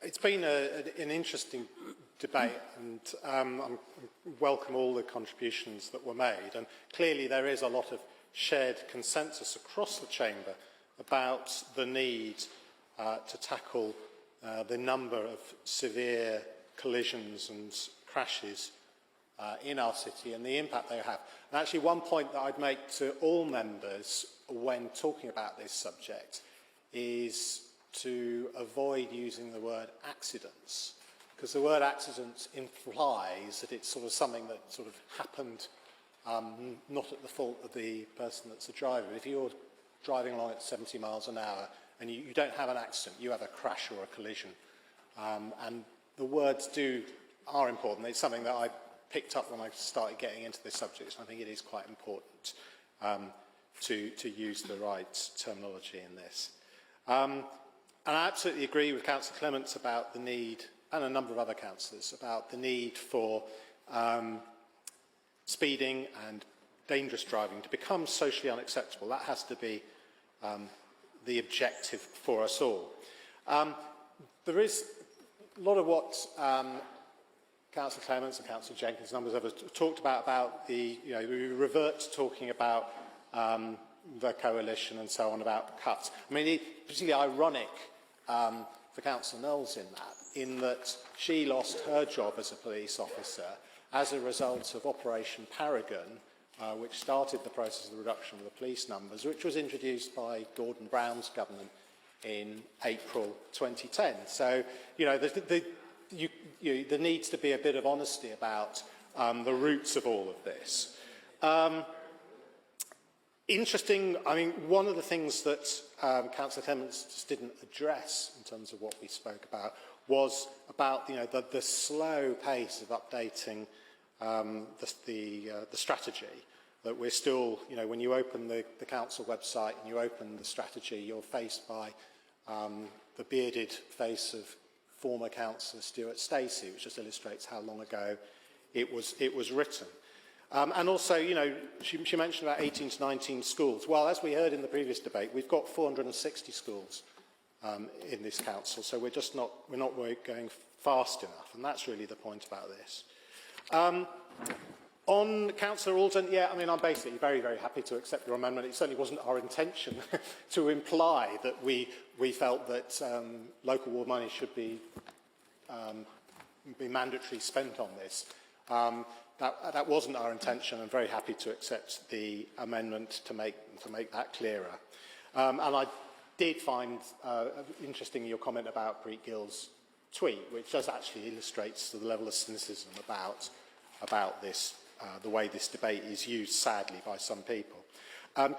It's been an interesting debate, and I welcome all the contributions that were made. And clearly there is a lot of shared consensus across the Chamber about the need to tackle the number of severe collisions and crashes in our city and the impact they have. And actually one point that I'd make to all members when talking about this subject is to avoid using the word accidents, because the word accidents implies that it's sort of something that sort of happened not at the fault of the person that's the driver. If you're driving along at 70 miles an hour and you don't have an accident, you have a crash or a collision. And the words are important. It's something that I picked up when I started getting into this subject, and I think it is quite important to use the right terminology in this. And I absolutely agree with Councillor Clements about the need, and a number of other councillors, about the need for speeding and dangerous driving to become socially unacceptable. That has to be the objective for us all. There is a lot of what Councillor Clements and Councillor Jenkins and others have talked about the, we revert to talking about the coalition and so on, about cuts. I mean, it's particularly ironic for Councillor Knowles in that she lost her job as a police officer as a result of Operation Paragon, which started the process of the reduction of the police numbers, which was introduced by Gordon Brown's government in April 2010. So, there needs to be a bit of honesty about the roots of all of this. Interesting, I mean, one of the things that Councillor Clements just didn't address in terms of what we spoke about was about the slow pace of updating the strategy. That we're still, when you open the council website and you open the strategy, you're faced by the bearded face of former councillor Stuart Stacey, which just illustrates how long ago it was written. And also, she mentioned about 18 to 19 schools. Well, as we heard in the previous debate, we've got 460 schools in this council, so we're not going fast enough, and that's really the point about this. On Councillor Alden, yeah, I mean, I'm basically very, very happy to accept your amendment. It certainly wasn't our intention to imply that we felt that local ward money should be mandatory spent on this. That wasn't our intention. I'm very happy to accept the amendment to make that clearer. And I did find interesting your comment about Preet Gill's tweet, which does actually illustrates the level of cynicism about this, the way this debate is used, sadly, by some people.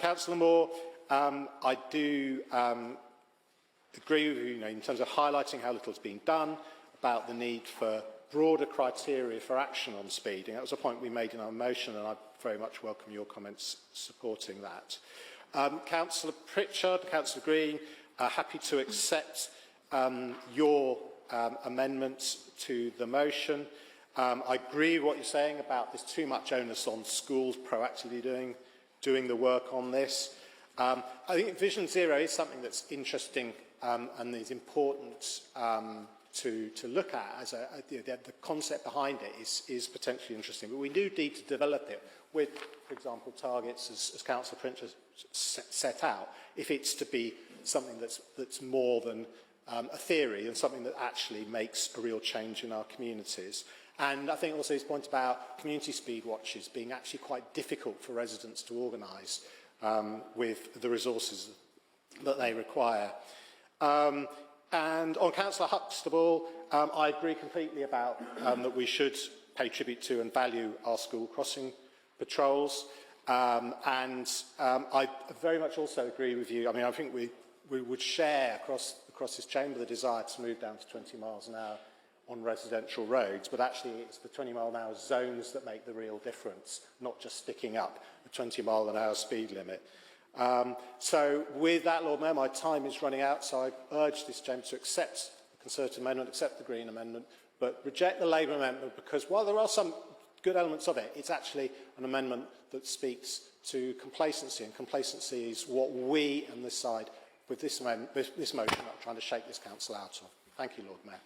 Councillor Moore, I do agree with you, in terms of highlighting how little has been done, about the need for broader criteria for action on speeding. That was a point we made in our motion, and I very much welcome your comments supporting that. Councillor Pritchard, Councillor Green, happy to accept your amendments to the motion. I agree with what you're saying about there's too much onus on schools proactively doing the work on this. I think Vision Zero is something that's interesting and is important to look at. As the concept behind it is potentially interesting, but we do need to develop it with, for example, targets as Councillor Pritchard set out, if it's to be something that's more than a theory and something that actually makes a real change in our communities. And I think also his point about community speed watches being actually quite difficult for residents to organise with the resources that they require. And on Councillor Huxtable, I agree completely about that we should pay tribute to and value our school crossing patrols. I very much also agree with you. I mean, I think we would share across this chamber the desire to move down to 20 miles an hour on residential roads, but actually it's the 20-mile-an-hour zones that make the real difference, not just sticking up a 20-mile-an-hour speed limit. So with that, Lord Mayor, my time is running out, so I urge this chamber to accept the Conservative amendment, accept the Green amendment, but reject the Labour amendment, because while there are some good elements of it, it's actually an amendment that speaks to complacency, and complacency is what we on this side with this motion, I'm trying to shake this council out of. Thank you, Lord Mayor.